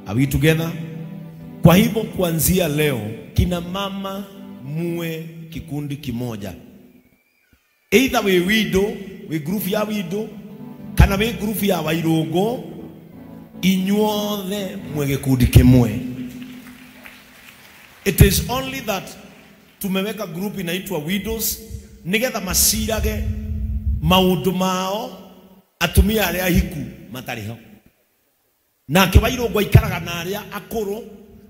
Are we together? Kwa hivyo kuanzia leo kina mama muwe kikundi kimoja. Either we widow, we group ya widow, kana we group ya wairogo, inyuothe mwe kikundi kimwe. It is only that tumeweka group inaitwa widows nigetha masirage maundu mao atumia aria hiku matariho. Na kiwairogo ikaraga na aria akuru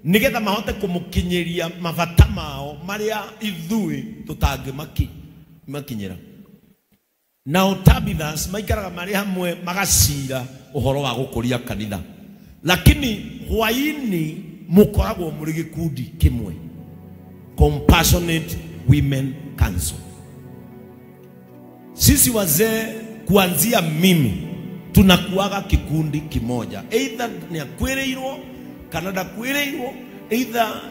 nigetha mahote kumukinyiria mabata mao maria ithui tutange makinyira. Na Tabithas maikaraga mari hamwe magacira uhoro wa gukuria kanitha. Lakini hwaini mukoragwo muri gikundi kimwe. Compassionate Women Council. Sisi wazee kuanzia mimi tunakuaga kikundi kimoja. Either ni akwereirwo Canada kwereirwo, either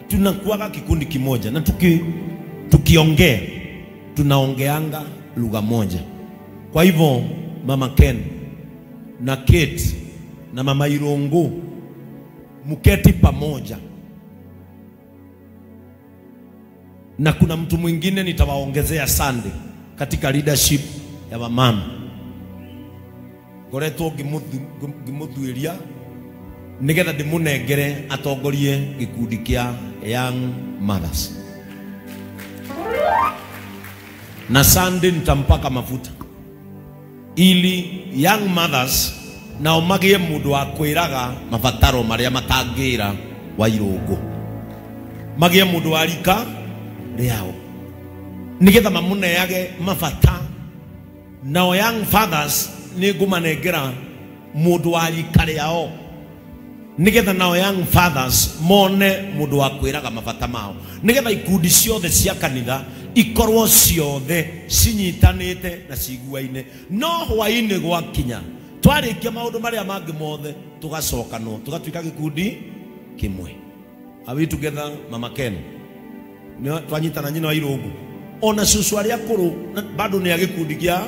tunakuaga kikundi kimoja na tukiongea tunaongeanga lugha moja. Kwa hivyo Mama Ken na Kate na Mama Irongo muketi pamoja. Na kuna mtu mwingine nitawaongezea Sunday katika leadership ya mama. Goretwo ngimuthuiria nigetha ndimunengere atongorie gikundi kia Young Mothers. Na Sunday nitampaka mafuta ili Young Mothers nao magie mundu wa kwiraga mabataro maria matangira Wairogo, magie mundu wa rika riao nigetha mamuneage mabata. Nao Young Fathers ni ngumanengera mundu wa rika riao nigetha nao Young Fathers mone mundu wa kwiraga mabata mao, nigetha ikundi ciothe cia kanitha ikorwo ciothe cinyitanite na ciguaine. No hwaine gwakinya twarikia maundu maria mangi mothe tugacokanwo tugatuika gikundi kimwe. Are we together, Mama Ken? Twanyitana nyina wa Irongo ona cucu aria akuru bado ni agikundi kia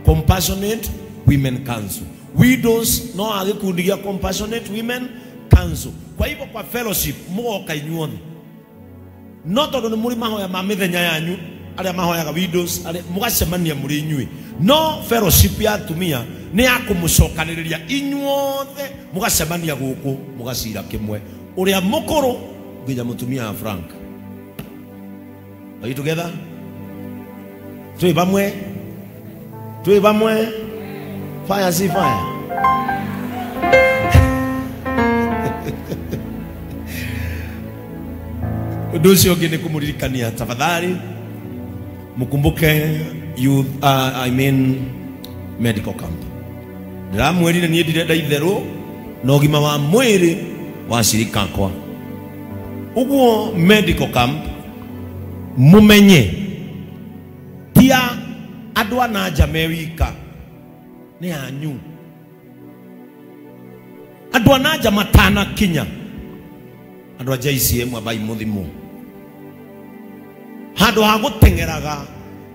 Compassionate Women Council. Widows no agikundi kia Compassionate Women Council. Kwa hivyo kwa fellowship muoka inyuothe no tondu ni muri mahoya ma mithenya yanyu aria mahoyaga widows aria mugacemania muri inyui. No fellowship ya atumia ni akumucokaniriria inyuothe mugacemania guku mugacira kimwe uria mukuru nginya mutumia Frank. Are you together? Tui bamwe fire si fire. Udosi ogene kumuririkania tafadhali mukumbuke youth medical camp. Ndiramwirire nie ndirenda itheru na ugima wa mwiri wa shirika kwa uguo medical camp mumenye tia andu anaja mewika ni anyu. Andu anaja matana kinya andu aja ICM abai muthimu handu ha gutengeraga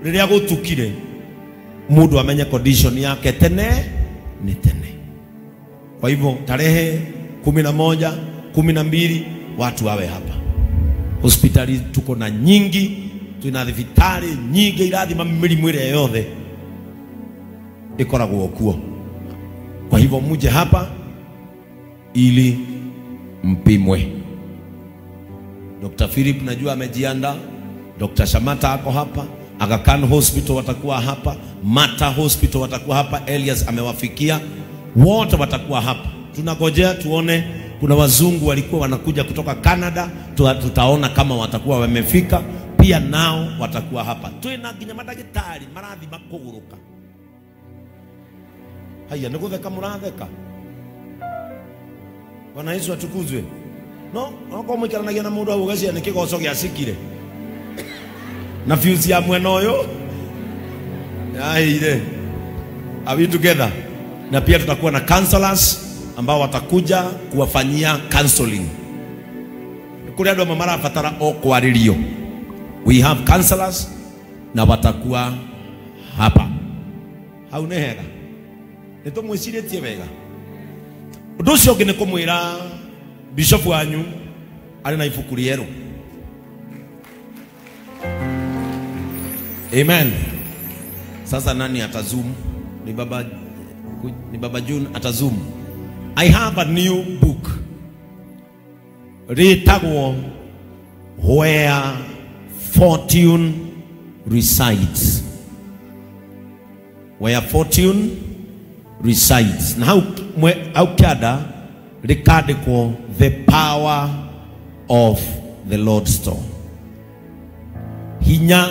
riria gutukire mundu amenye condition yake tene ni tene. Kwa hivyo tarehe 11, 12 watu wawe hapa. Hospitali tuko na nyingi, tuna vitari nyingi irathima mirimu ile yothe ikoragwo kuo. Kwa hivyo muje hapa ili mpimwe. Dr. Philip najua amejiandaa, Dr. Shamata ako hapa, Aga Khan Hospital watakuwa hapa, Mata Hospital watakuwa hapa, Elias amewafikia, wote watakuwa hapa. Tunangojea tuone, kuna wazungu walikuwa wanakuja kutoka Canada, tutaona kama watakuwa wamefika, pia nao watakuwa hapa. Tuena nginya madagitari marathi makuguruka. Haya nigutheka muratheka. Bwana Yesu atukuzwe. No, noko mwikaranagia na mundu au gacia nikigoco giacikire. Na fuse ya mwena uyu. Yaire. Are we together? Na pia tutakuwa na counselors ambao watakuja kuwafanyia counseling. Kule ndo mama afatara okwaririo. We have counselors na watakuwa hapa. Haunehega. Nito mwiciretie wega. Undu ucio ngi ni kumwira bishop wanyu ari na ibuku rieru. Amen. Sasa nani atazoom? Ni baba June atazoom. I have a new book. Retagwo Where Fortune Resides. Where fortune resides. Na how kada rekadiko the power of the Lord's store. Hinya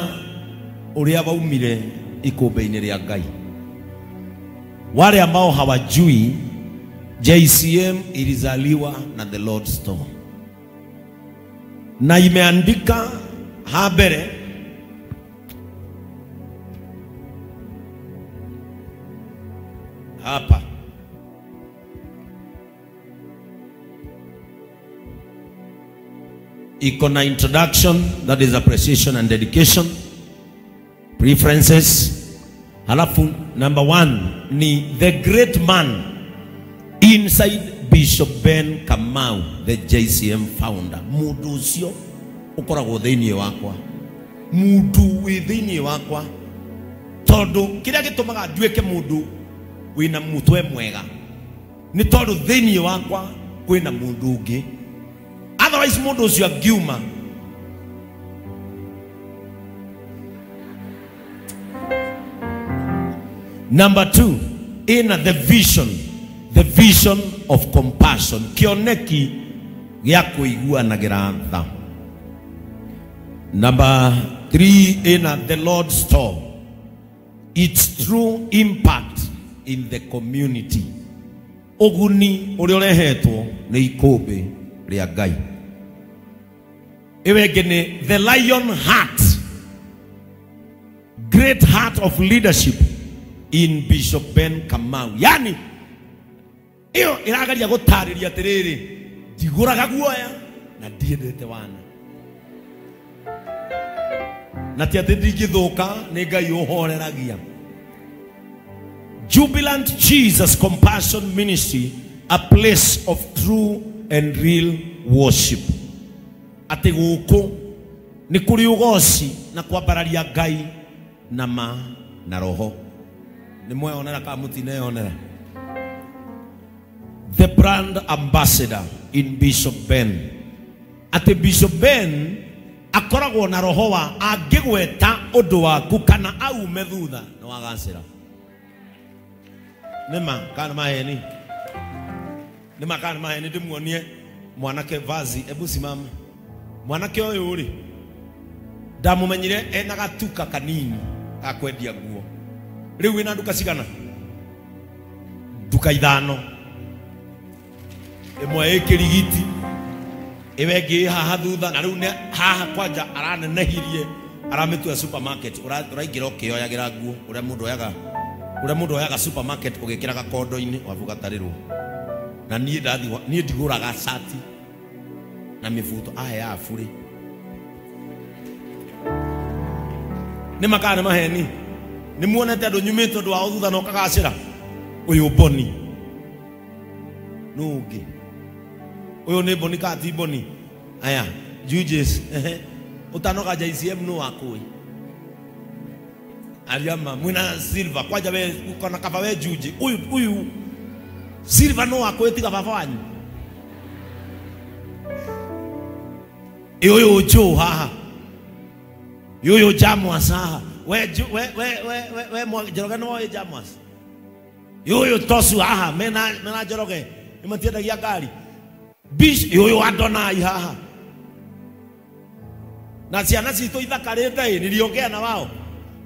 uria waumire ikombe-ini ria Ngai. Wale ambao hawajui JCM ilizaliwa na the Lord's store. Na imeandika habere hapa iko na introduction, that is appreciation and dedication, preferences. Halafu number 1 ni the great man inside Bishop Ben Kamau, the JCM founder. Mudu ucio ukoragwo thiini wakwa, mudu withiini wakwa, tondu kiria gitumaga nduike mudu wina mutwe mwega ni tondu thiini wakwa kwina mundu ungi, otherwise mudu ucio angiuma Number 2, in the vision of compassion. Kioneki ya kuiguanagira tha. Number 3, in the Lord's store. Its true impact in the community. Oguni uri urehetwo ni ikombe ria Ngai. Iwegene the lion heart, great heart of leadership in Bishop Ben Kamau. Yani iyo iragaria gutariria atiriri jiguraga guoya na ndiendete wana na ti ati ndigithuka ni Ngai uhoreragia. Jubilant Jesus Compassion Ministry, a place of true and real worship. Ati guku ni kuri ugoci na kwambararia Ngai na roho. Ni mwe onera ka mutine onera. The brand ambassador in Bishop Ben. Ati Bishop Ben akoragwo na roho wa angigweta undu waku kana aume thutha no wagancira. Nima kana maheni. Nima kana maheni ndimuonie mwanake vazi ebu simama. Mwanake oyo uri ndamumenyire ena gatuka kanini akwendia nguo. Riu wina nduka cigana? Nduka 5. Imwe ikirigiti iwengi haha thutha na riu ne haha kwanja aranenehirie aramitua supermarket uraingira ukioyagira nguo uria mundu oyaga supermarket ugikiraga kondo-ini wavuga tarirwo na nie ndiguraga shati na mifuto ya afuri ni makana maheni ni muonete andu nyumite andu wa thutha no kagacira uyu boni nugi uyu ni boni kati boni aya judges utanoka JCM no akui aliama mwina silver kwaja we ukona kava we juji uyu silver no akui tiga baba wanyu yoyo jo haha yoyo jamwas haha we mwa joroge no we jamwas yoyo tosu haha mena joroge imatienda ya gari bish yoyo Adonai haha na ciana citũ ithakarĩte niliongea na wao.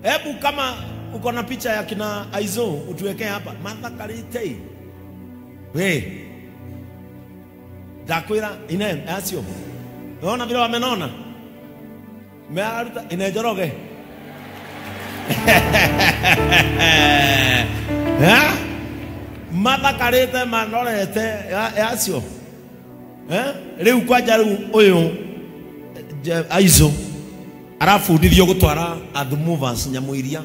Hebu kama uko na picha ya kina Aizo utuweke hapa mathakarĩte we dakwira ine acio unaona vile wamenona mearuta ine joroge mathakarĩte manorete acio riu kwanja riu uyu Aizo arafundithio gutwara other movers nyamuiria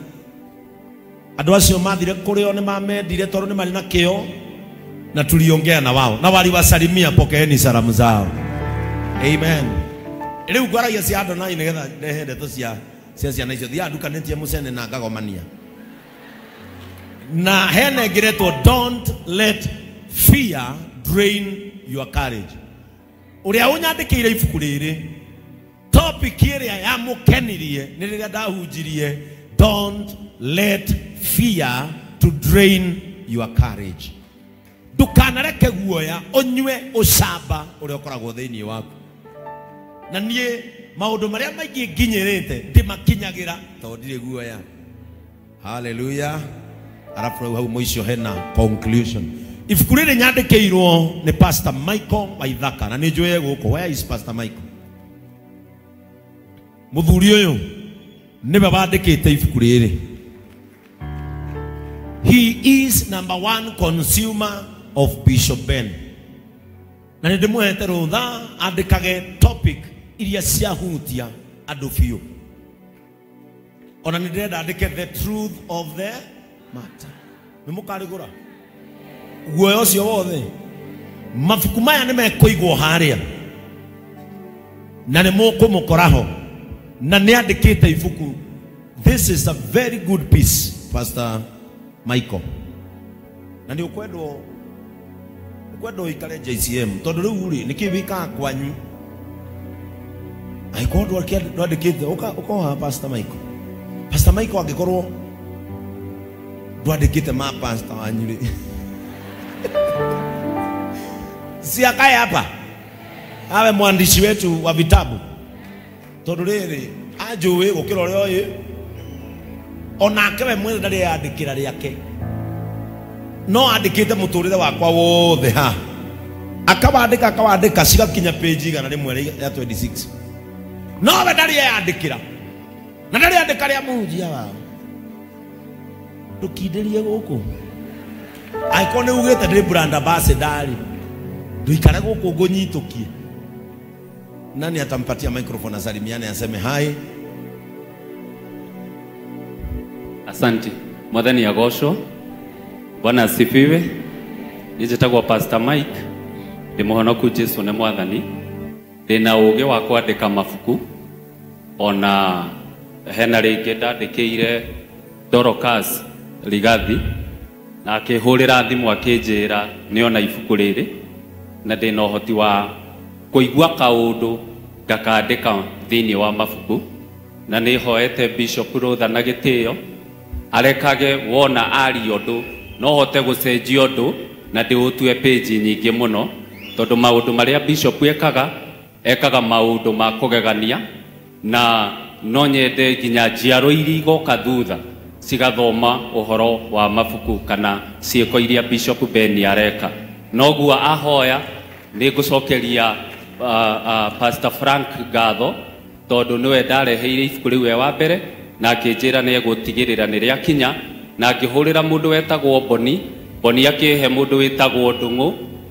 andu acio mathire kurio ni mamendire toru ni mari na kio na tuliongea na wao na waliwasalimia, pokeeni salamu zao. Amen. Leo gwaragia cia andũ na nigetha ndehe ndeto cia ciana icio thia nduka netie mucene na ngagomania na hene ngiretwo don't let fear drain your courage. Uria unyandikiire ibuku riri topic iria ya mukenirie ni riria ndahunjirie don't let fear to drain your courage. Ndukanareke guoya unywe ucamba uria ukoragwo thiini waku. Na nie maundu maria maingi nginyirite ndimakinyagira tondu ndire guoya. Hallelujah. Arafu hau mwisho hena conclusion. Ibuku riri nyandikirwo ni Pastor Michael Waithaka na ni njue guko. Where is Pastor Michael? Muthuri uyu niwe bandikite ibuku riri. He is number 1 consumer of Bishop Ben. Na ndimuhete rutha andikage topic iria ciahutia andu biu. Ona ndirenda andike the truth of the matter. Nimukarigura guoyo cio wothe mabuku maya nimekuigwo haria na nimukumukoraho na niandikite ibuku. This is a very good piece, Pastor Michael. Na ni ukwendo ikare JCM tondu riu ri nikibika kwanyu aikondo ndwandikite uko Pastor Michael. Pastor Michael angikorwo ndwandikite ma pastor wanyu ri si akae hapa awe mwandishi wetu wa vitabu tondu riri ajuwe gukira uria oyi onake we mwene ndari yandikira riake no andikite muturire wakwa wothe ha akawandika cigakinya page igana rimwe ya 26 no we ndari yandikira na ndari yandika ria munjia wao tukindirie guku aikone ugite ndiri brand ambassador nduikare guku ngunyitukie. Nani atampatia microphone asalimiane aseme hai? Asante. Mwathani agocwo. Bwana asifiwe. Nijitagwo Pastor Mike. Ndi muhonoku Jesu ne mwathani. Ndina uge wa kwandika mabuku. Ona hena ringi ndandikire Dorcas Rigathi na akihurira thimu akinjira niona ibuku riri na ndina uhoti wa kuigua kaundu ngakandika thiini wa mabuku na ni hoete Bishop Rutha na gitio arekage wona ari undu no hote gucenjia undu na ndiutue page nyingi muno tondu maundu maria Bishop ekaga maundu ma kugegania na no nyende nginya njiaro iria igoka thutha cigathoma uhoro wa mabuku kana ciiko iria Bishop Ben areka. Noguo ahoya ni ngucokeria Pastor Frank ngatho tondu niwe ndareheire ibuku riu we wa mbere na akinjira ni egutigirira ni ria kinya na akihurira mundu wetagwo Boni akihe mundu wetagwo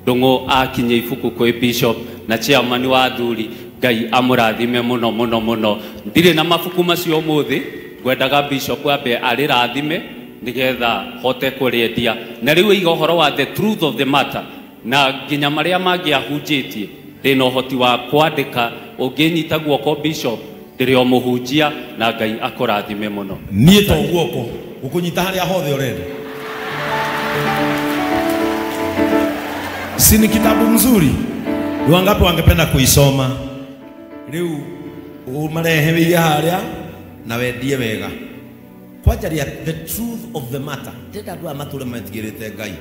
Ndungu akinye ibuku kwi Bishop na chairman wa thuri. Ngai amurathime muno. Ndire na mabuku macio muthi ngwendaga Bishop abe arirathime nigetha hote kuriendia na riu iga horo wa the truth of the matter na nginya maria mangiahunjitie ndina uhoti wa kwandika unginyita guoko Bishop ndiri o muhunjia na Ngai akurathime muno. Nie to guoko ukunyita haria hothe urenda. Si ni kitabu mzuri? Ni wangapi wangependa kuisoma? Riu umarehe haria na wendie wega kwajaria the truth of the matter. Ndenda andu amature matigirite Ngai.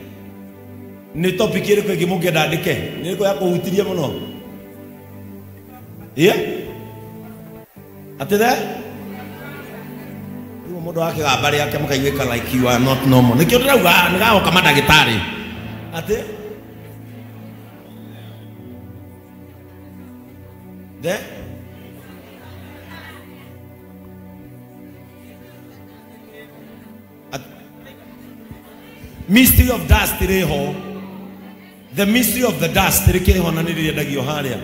Ni topic iri kwingi mungenda ndike ni ko yakuhutirie muno atithe uwo mundu wake gambari yake mukaigwika like you are not normal. Nikio ndirauga nigahoka madagitari ati the mystery of dust reho. The mystery of the dust reho na niriendagio haria.